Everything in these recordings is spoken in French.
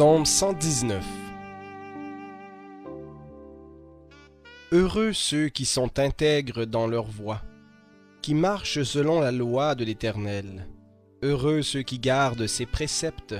Psaume 119. Heureux ceux qui sont intègres dans leur voie, qui marchent selon la loi de l'Éternel. Heureux ceux qui gardent ses préceptes,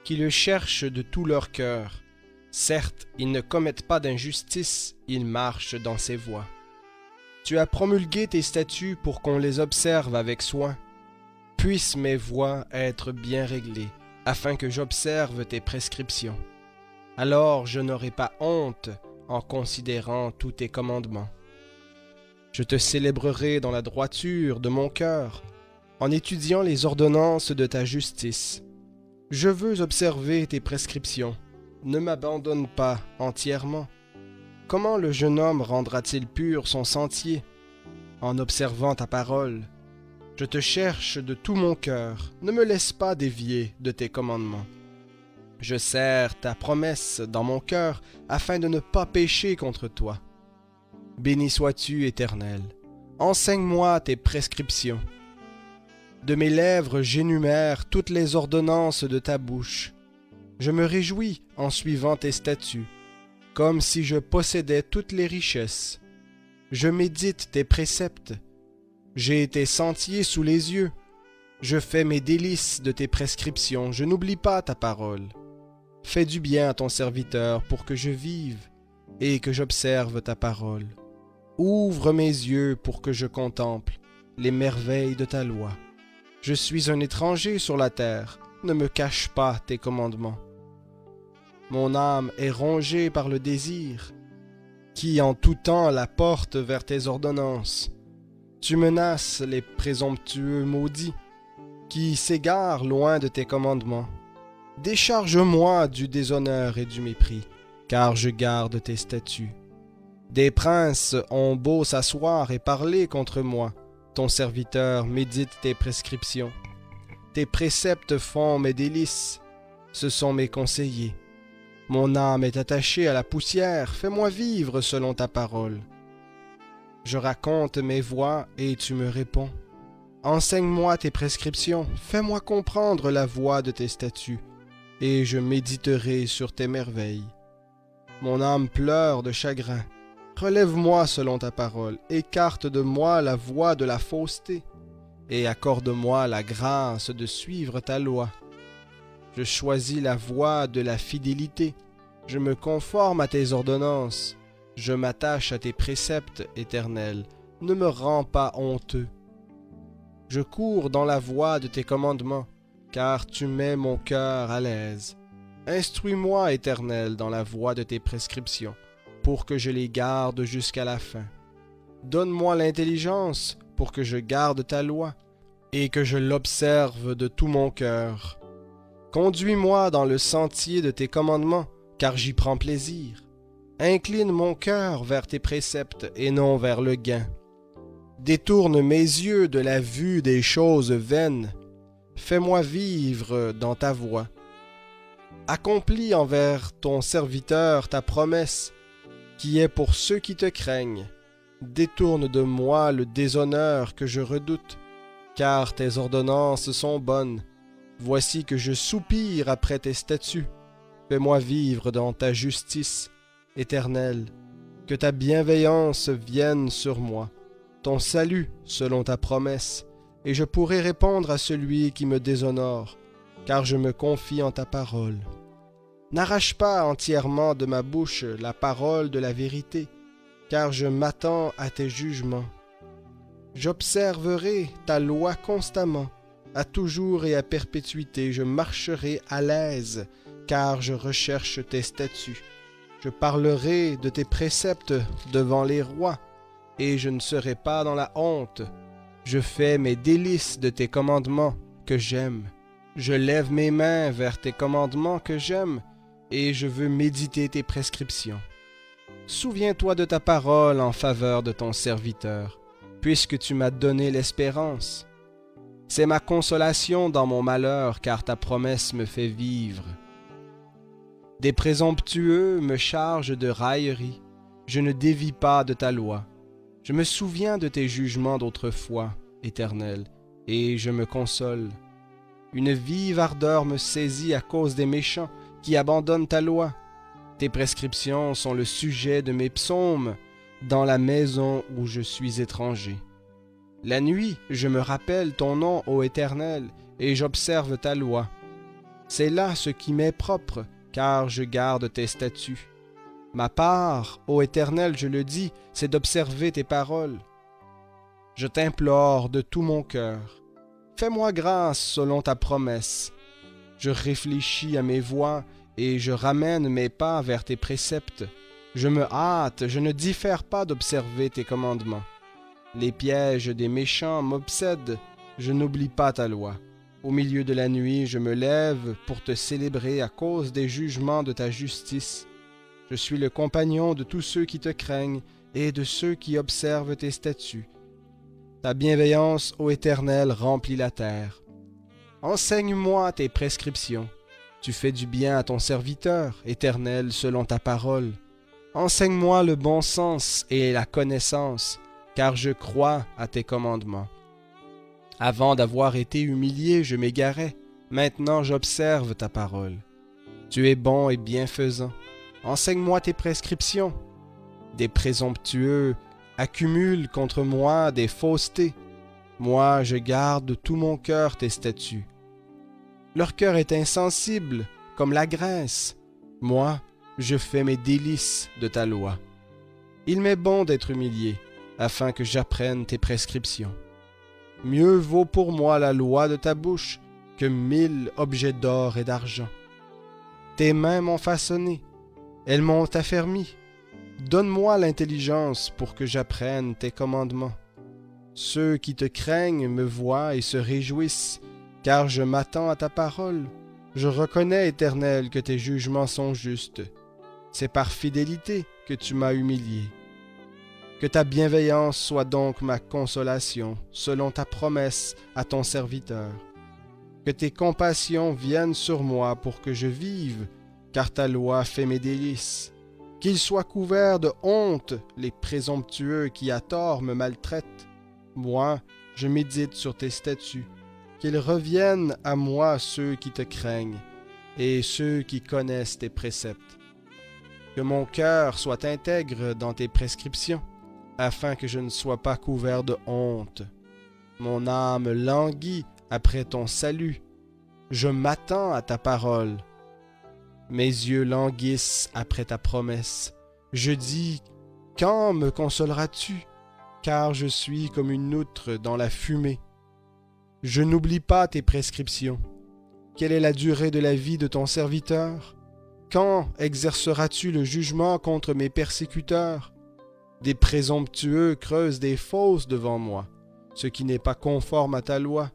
qui le cherchent de tout leur cœur. Certes, ils ne commettent pas d'injustice, ils marchent dans ses voies. Tu as promulgué tes statuts pour qu'on les observe avec soin. Puissent mes voies être bien réglées, afin que j'observe tes prescriptions. Alors je n'aurai pas honte en considérant tous tes commandements. Je te célébrerai dans la droiture de mon cœur, en étudiant les ordonnances de ta justice. Je veux observer tes prescriptions. Ne m'abandonne pas entièrement. Comment le jeune homme rendra-t-il pur son sentier? En observant ta parole. Je te cherche de tout mon cœur. Ne me laisse pas dévier de tes commandements. Je serre ta promesse dans mon cœur afin de ne pas pécher contre toi. Béni sois-tu, Éternel. Enseigne-moi tes prescriptions. De mes lèvres j'énumère toutes les ordonnances de ta bouche. Je me réjouis en suivant tes statuts, comme si je possédais toutes les richesses. Je médite tes préceptes. J'ai tes sentiers sous les yeux. Je fais mes délices de tes prescriptions. Je n'oublie pas ta parole. Fais du bien à ton serviteur pour que je vive et que j'observe ta parole. Ouvre mes yeux pour que je contemple les merveilles de ta loi. Je suis un étranger sur la terre. Ne me cache pas tes commandements. Mon âme est rongée par le désir, qui en tout temps la porte vers tes ordonnances. Tu menaces les présomptueux maudits, qui s'égarent loin de tes commandements. Décharge-moi du déshonneur et du mépris, car je garde tes statuts. Des princes ont beau s'asseoir et parler contre moi, ton serviteur médite tes prescriptions. Tes préceptes font mes délices, ce sont mes conseillers. Mon âme est attachée à la poussière, fais-moi vivre selon ta parole. Je raconte mes voies et tu me réponds. Enseigne-moi tes prescriptions, fais-moi comprendre la voie de tes statuts, et je méditerai sur tes merveilles. Mon âme pleure de chagrin. Relève-moi selon ta parole, écarte de moi la voie de la fausseté, et accorde-moi la grâce de suivre ta loi. Je choisis la voie de la fidélité, je me conforme à tes ordonnances, je m'attache à tes préceptes éternels, ne me rends pas honteux. Je cours dans la voie de tes commandements, car tu mets mon cœur à l'aise. Instruis-moi, Éternel, dans la voie de tes prescriptions, pour que je les garde jusqu'à la fin. Donne-moi l'intelligence pour que je garde ta loi, et que je l'observe de tout mon cœur. Conduis-moi dans le sentier de tes commandements, car j'y prends plaisir. Incline mon cœur vers tes préceptes et non vers le gain. Détourne mes yeux de la vue des choses vaines. Fais-moi vivre dans ta voie. Accomplis envers ton serviteur ta promesse, qui est pour ceux qui te craignent. Détourne de moi le déshonneur que je redoute, car tes ordonnances sont bonnes. Voici que je soupire après tes statuts. Fais-moi vivre dans ta justice, Éternel. Que ta bienveillance vienne sur moi, ton salut selon ta promesse, et je pourrai répondre à celui qui me déshonore, car je me confie en ta parole. N'arrache pas entièrement de ma bouche la parole de la vérité, car je m'attends à tes jugements. J'observerai ta loi constamment. À toujours et à perpétuité, je marcherai à l'aise, car je recherche tes statuts. Je parlerai de tes préceptes devant les rois, et je ne serai pas dans la honte. Je fais mes délices de tes commandements que j'aime. Je lève mes mains vers tes commandements que j'aime, et je veux méditer tes prescriptions. Souviens-toi de ta parole en faveur de ton serviteur, puisque tu m'as donné l'espérance. C'est ma consolation dans mon malheur, car ta promesse me fait vivre. Des présomptueux me chargent de railleries. Je ne dévie pas de ta loi. Je me souviens de tes jugements d'autrefois, Éternel, et je me console. Une vive ardeur me saisit à cause des méchants, qui abandonne ta loi. Tes prescriptions sont le sujet de mes psaumes dans la maison où je suis étranger. La nuit, je me rappelle ton nom, ô Éternel, et j'observe ta loi. C'est là ce qui m'est propre, car je garde tes statuts. Ma part, ô Éternel, je le dis, c'est d'observer tes paroles. Je t'implore de tout mon cœur. Fais-moi grâce selon ta promesse. Je réfléchis à mes voies et je ramène mes pas vers tes préceptes. Je me hâte, je ne diffère pas d'observer tes commandements. Les pièges des méchants m'obsèdent, je n'oublie pas ta loi. Au milieu de la nuit, je me lève pour te célébrer à cause des jugements de ta justice. Je suis le compagnon de tous ceux qui te craignent et de ceux qui observent tes statuts. Ta bienveillance, ô Éternel, remplit la terre. Enseigne-moi tes prescriptions. Tu fais du bien à ton serviteur, Éternel, selon ta parole. Enseigne-moi le bon sens et la connaissance, car je crois à tes commandements. Avant d'avoir été humilié, je m'égarais. Maintenant, j'observe ta parole. Tu es bon et bienfaisant. Enseigne-moi tes prescriptions. Des présomptueux accumulent contre moi des faussetés. Moi, je garde de tout mon cœur tes statuts. Leur cœur est insensible, comme la graisse. Moi, je fais mes délices de ta loi. Il m'est bon d'être humilié, afin que j'apprenne tes prescriptions. Mieux vaut pour moi la loi de ta bouche que 1000 objets d'or et d'argent. Tes mains m'ont façonné, elles m'ont affermi. Donne-moi l'intelligence pour que j'apprenne tes commandements. Ceux qui te craignent me voient et se réjouissent, car je m'attends à ta parole. Je reconnais, Éternel, que tes jugements sont justes. C'est par fidélité que tu m'as humilié. Que ta bienveillance soit donc ma consolation, selon ta promesse à ton serviteur. Que tes compassions viennent sur moi pour que je vive, car ta loi fait mes délices. Qu'ils soient couverts de honte les présomptueux qui à tort me maltraitent. Moi, je médite sur tes statuts. Qu'ils reviennent à moi ceux qui te craignent et ceux qui connaissent tes préceptes. Que mon cœur soit intègre dans tes prescriptions, afin que je ne sois pas couvert de honte. Mon âme languit après ton salut. Je m'attends à ta parole. Mes yeux languissent après ta promesse. Je dis, quand me consoleras-tu? Car je suis comme une outre dans la fumée. Je n'oublie pas tes prescriptions. Quelle est la durée de la vie de ton serviteur? Quand exerceras-tu le jugement contre mes persécuteurs? Des présomptueux creusent des fosses devant moi, ce qui n'est pas conforme à ta loi.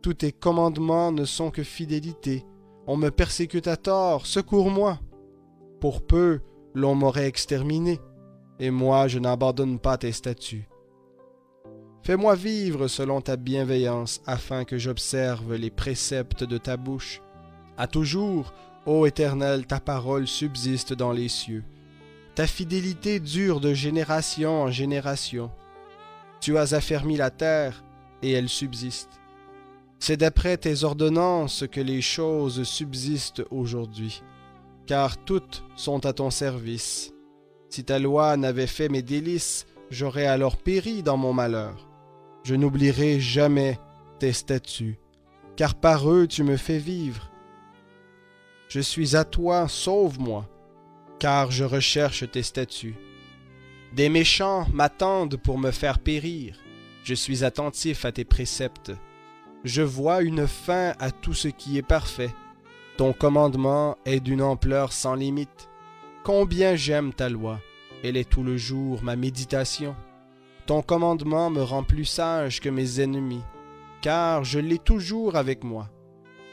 Tous tes commandements ne sont que fidélité. On me persécute à tort, secours-moi. Pour peu, l'on m'aurait exterminé, et moi je n'abandonne pas tes statuts. Fais-moi vivre selon ta bienveillance, afin que j'observe les préceptes de ta bouche. À toujours, ô Éternel, ta parole subsiste dans les cieux. Ta fidélité dure de génération en génération. Tu as affermi la terre, et elle subsiste. C'est d'après tes ordonnances que les choses subsistent aujourd'hui, car toutes sont à ton service. Si ta loi n'avait fait mes délices, j'aurais alors péri dans mon malheur. Je n'oublierai jamais tes statuts, car par eux tu me fais vivre. Je suis à toi, sauve-moi, car je recherche tes statuts. Des méchants m'attendent pour me faire périr. Je suis attentif à tes préceptes. Je vois une fin à tout ce qui est parfait. Ton commandement est d'une ampleur sans limite. Combien j'aime ta loi, elle est tout le jour ma méditation. Ton commandement me rend plus sage que mes ennemis, car je l'ai toujours avec moi.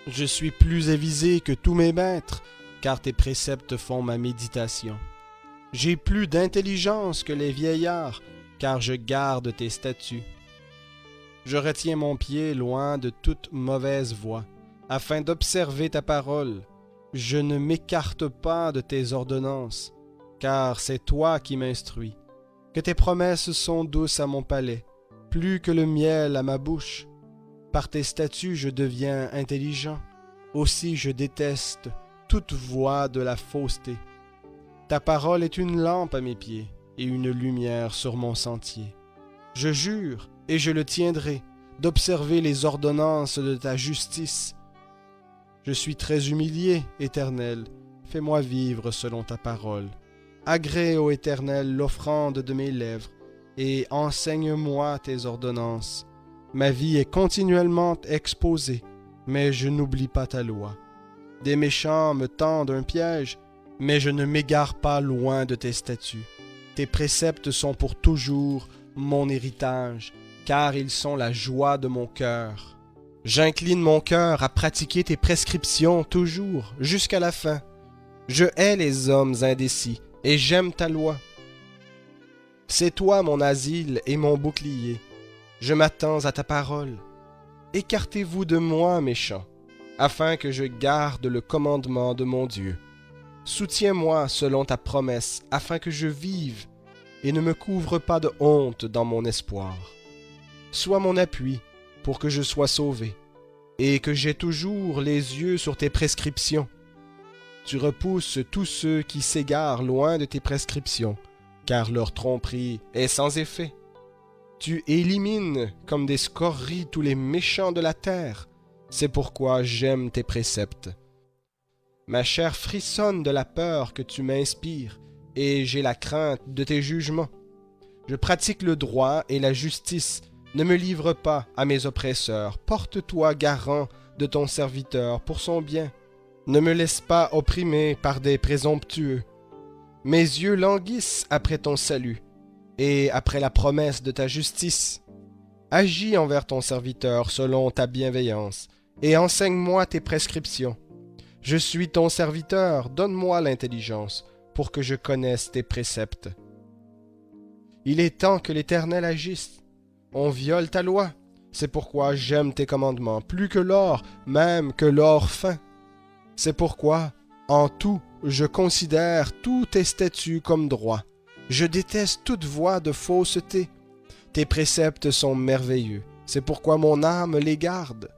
Je suis plus avisé que tous mes maîtres, car tes préceptes font ma méditation. J'ai plus d'intelligence que les vieillards, car je garde tes statuts. Je retiens mon pied loin de toute mauvaise voie, afin d'observer ta parole. Je ne m'écarte pas de tes ordonnances, car c'est toi qui m'instruis. Que tes promesses sont douces à mon palais, plus que le miel à ma bouche. Par tes statuts je deviens intelligent, aussi je déteste toute voie de la fausseté. Ta parole est une lampe à mes pieds et une lumière sur mon sentier. Je jure, et je le tiendrai, d'observer les ordonnances de ta justice. Je suis très humilié, Éternel, fais-moi vivre selon ta parole. Agrée, ô Éternel, l'offrande de mes lèvres, et enseigne-moi tes ordonnances. Ma vie est continuellement exposée, mais je n'oublie pas ta loi. Des méchants me tendent un piège, mais je ne m'égare pas loin de tes statuts. Tes préceptes sont pour toujours mon héritage, car ils sont la joie de mon cœur. J'incline mon cœur à pratiquer tes prescriptions toujours, jusqu'à la fin. Je hais les hommes indécis, et j'aime ta loi. C'est toi mon asile et mon bouclier. Je m'attends à ta parole. Écartez-vous de moi, méchants, afin que je garde le commandement de mon Dieu. Soutiens-moi selon ta promesse, afin que je vive, et ne me couvre pas de honte dans mon espoir. Sois mon appui, pour que je sois sauvé, et que j'aie toujours les yeux sur tes prescriptions. Tu repousses tous ceux qui s'égarent loin de tes prescriptions, car leur tromperie est sans effet. Tu élimines comme des scories tous les méchants de la terre. C'est pourquoi j'aime tes préceptes. Ma chair frissonne de la peur que tu m'inspires, et j'ai la crainte de tes jugements. Je pratique le droit et la justice. Ne me livre pas à mes oppresseurs. Porte-toi garant de ton serviteur pour son bien. Ne me laisse pas opprimer par des présomptueux. Mes yeux languissent après ton salut et après la promesse de ta justice. Agis envers ton serviteur selon ta bienveillance et enseigne-moi tes prescriptions. Je suis ton serviteur, donne-moi l'intelligence pour que je connaisse tes préceptes. Il est temps que l'Éternel agisse. On viole ta loi. C'est pourquoi j'aime tes commandements, plus que l'or, même que l'or fin. C'est pourquoi, en tout, je considère tous tes statuts comme droits. Je déteste toute voie de fausseté. Tes préceptes sont merveilleux. C'est pourquoi mon âme les garde.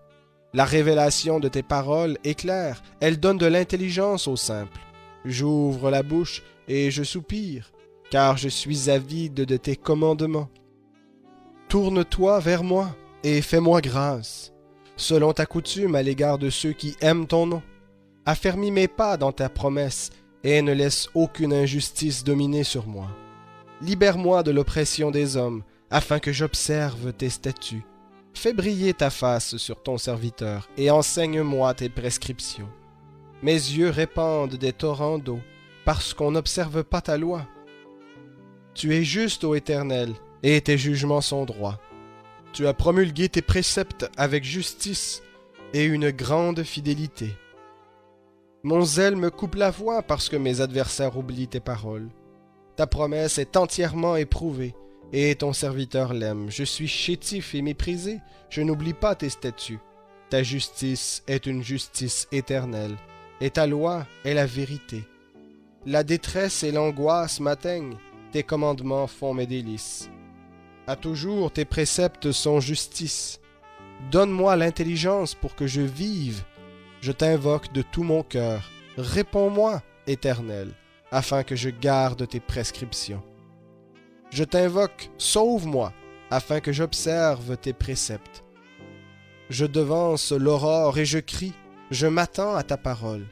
La révélation de tes paroles est claire. Elle donne de l'intelligence aux simples. J'ouvre la bouche et je soupire, car je suis avide de tes commandements. Tourne-toi vers moi et fais-moi grâce, selon ta coutume à l'égard de ceux qui aiment ton nom. Affermis mes pas dans ta promesse et ne laisse aucune injustice dominer sur moi. Libère-moi de l'oppression des hommes, afin que j'observe tes statuts. Fais briller ta face sur ton serviteur et enseigne-moi tes prescriptions. Mes yeux répandent des torrents d'eau, parce qu'on n'observe pas ta loi. Tu es juste, ô Éternel, et tes jugements sont droits. Tu as promulgué tes préceptes avec justice et une grande fidélité. Mon zèle me coupe la voix parce que mes adversaires oublient tes paroles. Ta promesse est entièrement éprouvée, et ton serviteur l'aime. Je suis chétif et méprisé, je n'oublie pas tes statuts. Ta justice est une justice éternelle, et ta loi est la vérité. La détresse et l'angoisse m'atteignent, tes commandements font mes délices. À toujours tes préceptes sont justice. Donne-moi l'intelligence pour que je vive. Je t'invoque de tout mon cœur. Réponds-moi, Éternel, afin que je garde tes prescriptions. Je t'invoque, sauve-moi, afin que j'observe tes préceptes. Je devance l'aurore et je crie, je m'attends à ta parole.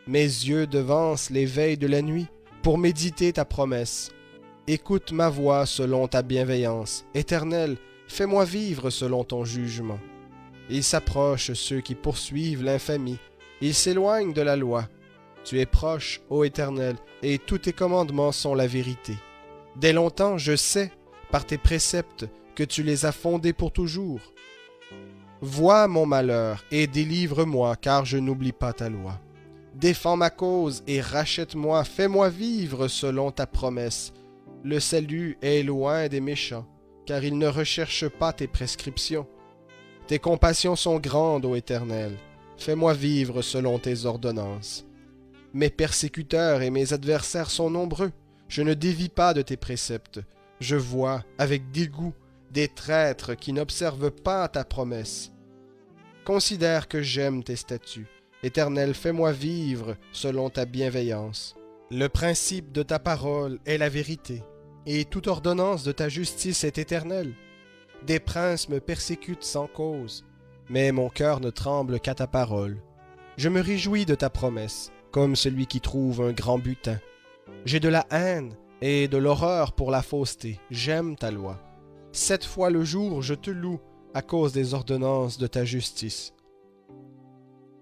Mes yeux devancent les veilles de la nuit pour méditer ta promesse. Écoute ma voix selon ta bienveillance. Éternel, fais-moi vivre selon ton jugement. Ils s'approchent ceux qui poursuivent l'infamie. Ils s'éloignent de la loi. Tu es proche, ô Éternel, et tous tes commandements sont la vérité. Dès longtemps, je sais, par tes préceptes, que tu les as fondés pour toujours. Vois mon malheur et délivre-moi, car je n'oublie pas ta loi. Défends ma cause et rachète-moi, fais-moi vivre selon ta promesse. Le salut est loin des méchants, car ils ne recherchent pas tes prescriptions. Tes compassions sont grandes, ô Éternel. Fais-moi vivre selon tes ordonnances. Mes persécuteurs et mes adversaires sont nombreux. Je ne dévie pas de tes préceptes. Je vois, avec dégoût, des traîtres qui n'observent pas ta promesse. Considère que j'aime tes statuts Éternel, fais-moi vivre selon ta bienveillance. Le principe de ta parole est la vérité, et toute ordonnance de ta justice est éternelle. Des princes me persécutent sans cause, mais mon cœur ne tremble qu'à ta parole. Je me réjouis de ta promesse, comme celui qui trouve un grand butin. J'ai de la haine et de l'horreur pour la fausseté. J'aime ta loi. 7 fois le jour, je te loue à cause des ordonnances de ta justice.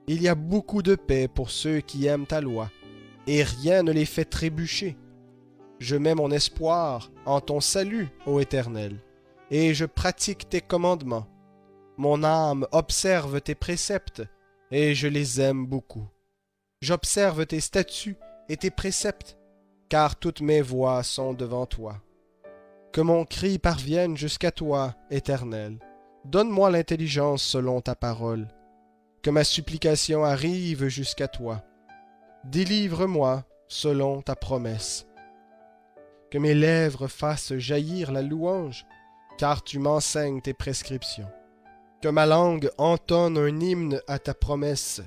Il y a beaucoup de paix pour ceux qui aiment ta loi, et rien ne les fait trébucher. Je mets mon espoir en ton salut, ô Éternel, et je pratique tes commandements. Mon âme observe tes préceptes, et je les aime beaucoup. J'observe tes statuts et tes préceptes, car toutes mes voies sont devant toi. Que mon cri parvienne jusqu'à toi, Éternel. Donne-moi l'intelligence selon ta parole. Que ma supplication arrive jusqu'à toi. Délivre-moi selon ta promesse. Que mes lèvres fassent jaillir la louange, car tu m'enseignes tes prescriptions. Que ma langue entonne un hymne à ta promesse,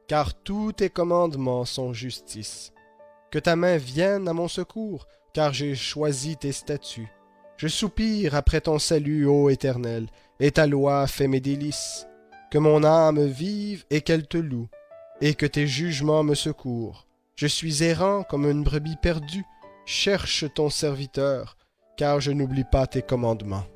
car tous tes commandements sont justice. Que ta main vienne à mon secours, car j'ai choisi tes statuts. Je soupire après ton salut, ô Éternel, et ta loi fait mes délices. Que mon âme vive et qu'elle te loue, et que tes jugements me secourent. Je suis errant comme une brebis perdue. Cherche ton serviteur, car je n'oublie pas tes commandements.